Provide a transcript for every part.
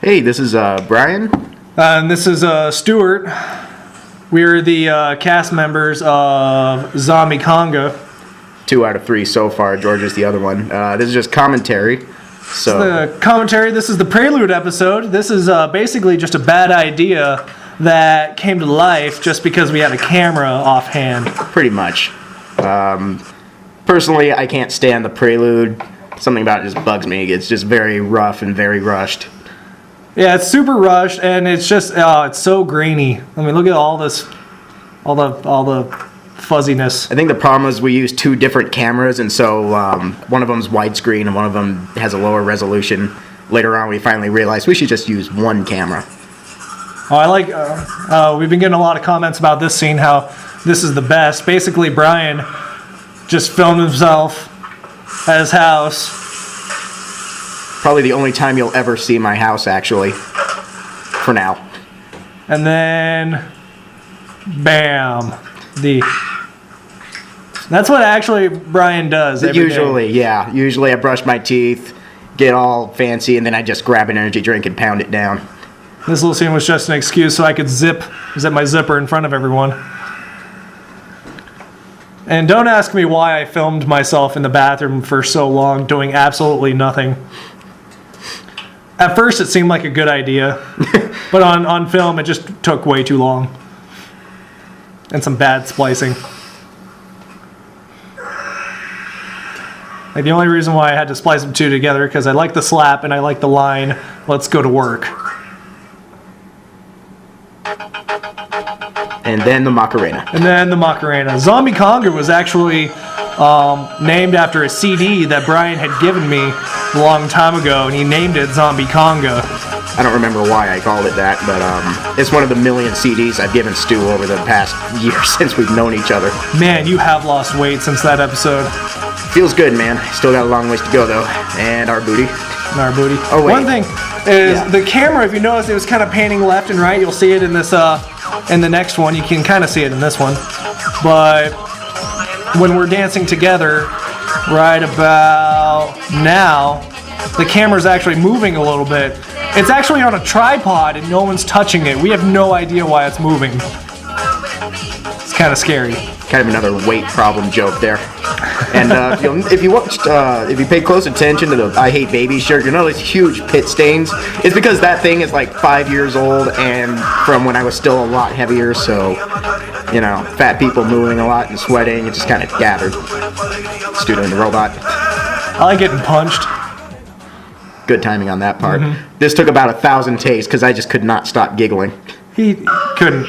Hey, this is Brian. And this is Stuart. We're the cast members of Zombie Conga. 2 out of 3 so far. George is the other one. This is just commentary. So the commentary. This is the Prelude episode. This is basically just a bad idea that came to life just because we had a camera offhand. Pretty much. Personally, I can't stand the Prelude. Something about it just bugs me. It's just very rough and very rushed. Yeah, it's super rushed, and it's just it's so grainy. I mean, look at all this, all the fuzziness. I think the problem is we use 2 different cameras, and so one of them's widescreen and one of them has a lower resolution. Later on, we finally realized we should just use one camera. Oh, I like. We've been getting a lot of comments about this scene. How this is the best. Basically, Brian just filmed himself at his house. Probably the only time you'll ever see my house, actually. For now. And then, bam, That's what actually Brian does every Usually, day. yeah. Usually I brush my teeth, get all fancy, and then I just grab an energy drink and pound it down. This little scene was just an excuse so I could zip my zipper in front of everyone. And don't ask me why I filmed myself in the bathroom for so long doing absolutely nothing. At first it seemed like a good idea, but on film it just took way too long. And some bad splicing. Like the only reason why I had to splice them 2 together because I like the slap and I like the line, "Let's go to work." And then the Macarena. Zombie Conga was actually named after a CD that Brian had given me a long time ago, and he named it Zombie Conga. I don't remember why I called it that, but it's one of the million CDs I've given Stu over the past year since we've known each other. Man, you have lost weight since that episode. Feels good, man. Still got a long ways to go, though. And our booty. Oh, wait. One thing is the camera, if you notice, it was kind of panning left and right. You'll see it in this, in the next one. You can kind of see it in this one. But when we're dancing together, right about now, the camera's actually moving a little bit. It's actually on a tripod and no one's touching it. We have no idea why it's moving. It's kind of scary. Kind of another weight problem joke there. And if you pay close attention to the "I Hate Baby" shirt, you'll notice huge pit stains. It's because that thing is like 5 years old and from when I was still a lot heavier, so, you know, fat people moving a lot and sweating, it just kind of gathered. Stu doing the robot. I like getting punched. Good timing on that part. Mm-hmm. This took about 1,000 takes because I just could not stop giggling. He couldn't.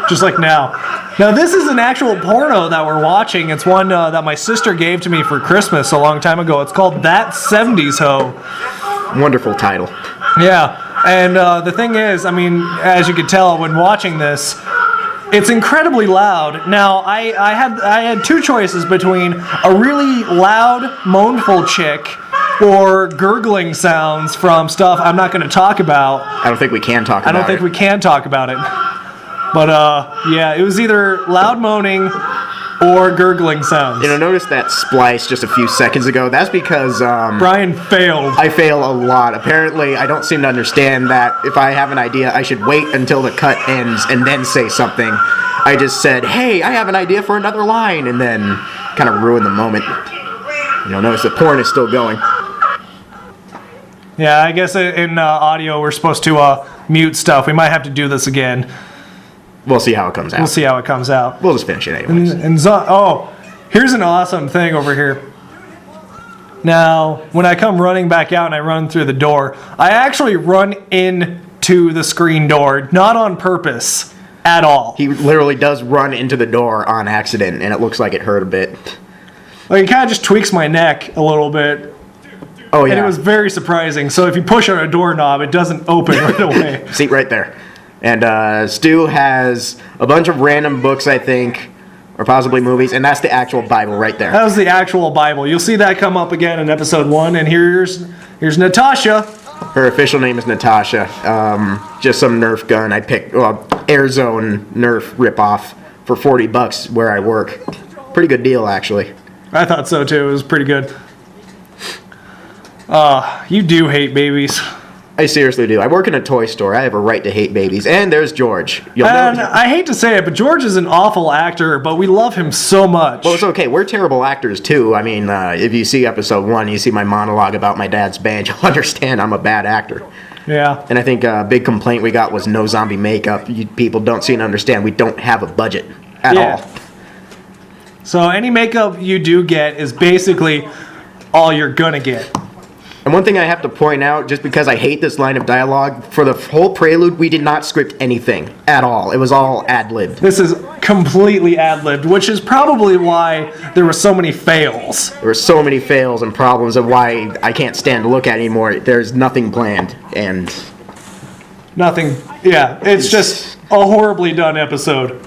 Just like now. Now this is an actual porno that we're watching. It's one that my sister gave to me for Christmas a long time ago. It's called That 70s Ho. Wonderful title. Yeah, and the thing is, I mean, as you could tell when watching this, it's incredibly loud. Now, I had 2 choices between a really loud, moanful chick or gurgling sounds from stuff I'm not going to talk about. I don't think we can talk about it. I don't think we can talk about it. But, yeah, it was either loud moaning or gurgling sounds. You know, notice that splice just a few seconds ago. That's because Brian failed. I fail a lot. Apparently, I don't seem to understand that if I have an idea, I should wait until the cut ends and then say something. I just said, "Hey, I have an idea for another line," and then kind of ruined the moment. You know, notice the porn is still going. Yeah, I guess in audio we're supposed to mute stuff. We might have to do this again. We'll see how it comes out. We'll see how it comes out. We'll just finish it anyways. Here's an awesome thing over here. Now, when I come running back out and I run through the door, I actually run into the screen door, not on purpose at all. He literally does run into the door on accident, and it looks like it hurt a bit. Like, it kind of just tweaks my neck a little bit. Oh, yeah. And it was very surprising. So if you push on a doorknob, it doesn't open right away. See, right there. And Stu has a bunch of random books, I think, or possibly movies, and that's the actual Bible right there. That was the actual Bible. You'll see that come up again in episode 1, and here's Natasha. Her official name is Natasha. Just some Nerf gun I picked, Air Zone Nerf ripoff for $40 where I work. Pretty good deal, actually. I thought so too. It was pretty good. You do hate babies. I seriously do. I work in a toy store. I have a right to hate babies. And there's George. I hate to say it, but George is an awful actor, but we love him so much. Well, it's okay. We're terrible actors, too. I mean, if you see episode 1, you see my monologue about my dad's band, you'll understand I'm a bad actor. Yeah. And I think a big complaint we got was no zombie makeup. People don't seem to understand we don't have a budget at all. So any makeup you do get is basically all you're going to get. And one thing I have to point out, just because I hate this line of dialogue, for the whole Prelude, we did not script anything at all. It was all ad-libbed. This is completely ad-libbed, which is probably why there were so many fails. There were so many fails and problems of why I can't stand to look at it anymore. There's nothing planned, and... Nothing. Yeah, it's just a horribly done episode.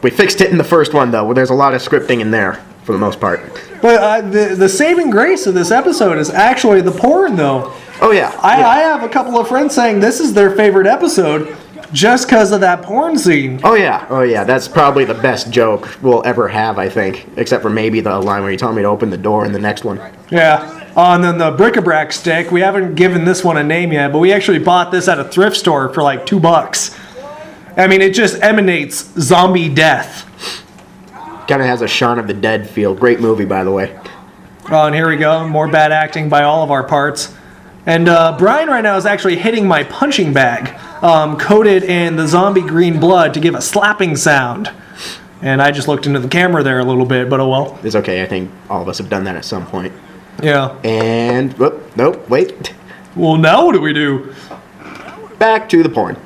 We fixed it in the first one, though, where there's a lot of scripting in there, for the most part. But the saving grace of this episode is actually the porn, though. Oh, yeah. I have a couple of friends saying this is their favorite episode just because of that porn scene. Oh, yeah. Oh, yeah. That's probably the best joke we'll ever have, I think. Except for maybe the line where you tell me to open the door in the next one. Yeah. And then the bric-a-brac stick. We haven't given this one a name yet, but we actually bought this at a thrift store for like $2. I mean, it just emanates zombie death. Kind of has a Shaun of the Dead feel. Great movie, by the way. Oh, and here we go. More bad acting by all of our parts. And Brian right now is actually hitting my punching bag, coated in the zombie green blood to give a slapping sound. And I just looked into the camera there a little bit, but oh well. It's okay. I think all of us have done that at some point. Yeah. And, whoop, nope, wait. Well, now what do we do? Back to the porn.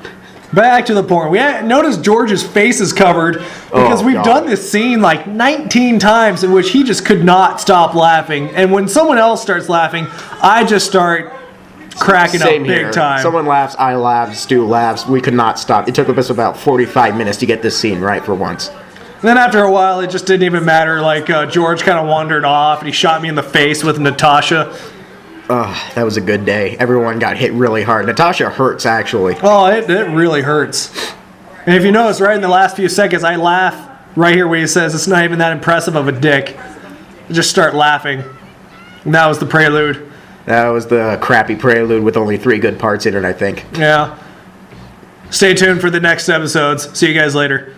Back to the porn. We notice George's face is covered because we've done this scene like 19 times in which he just could not stop laughing. And when someone else starts laughing, I just start cracking Same up big here. time. Someone laughs, I laugh, Stu laughs. We could not stop. It took us about 45 minutes to get this scene right for once. And then after a while, it just didn't even matter. Like George kind of wandered off and he shot me in the face with Natasha. That was a good day. Everyone got hit really hard. Natasha hurts, actually. Oh, it really hurts. And if you notice, right in the last few seconds, I laugh right here where he says it's not even that impressive of a dick. I just start laughing. And that was the Prelude. That was the crappy Prelude with only 3 good parts in it, I think. Yeah. Stay tuned for the next episodes. See you guys later.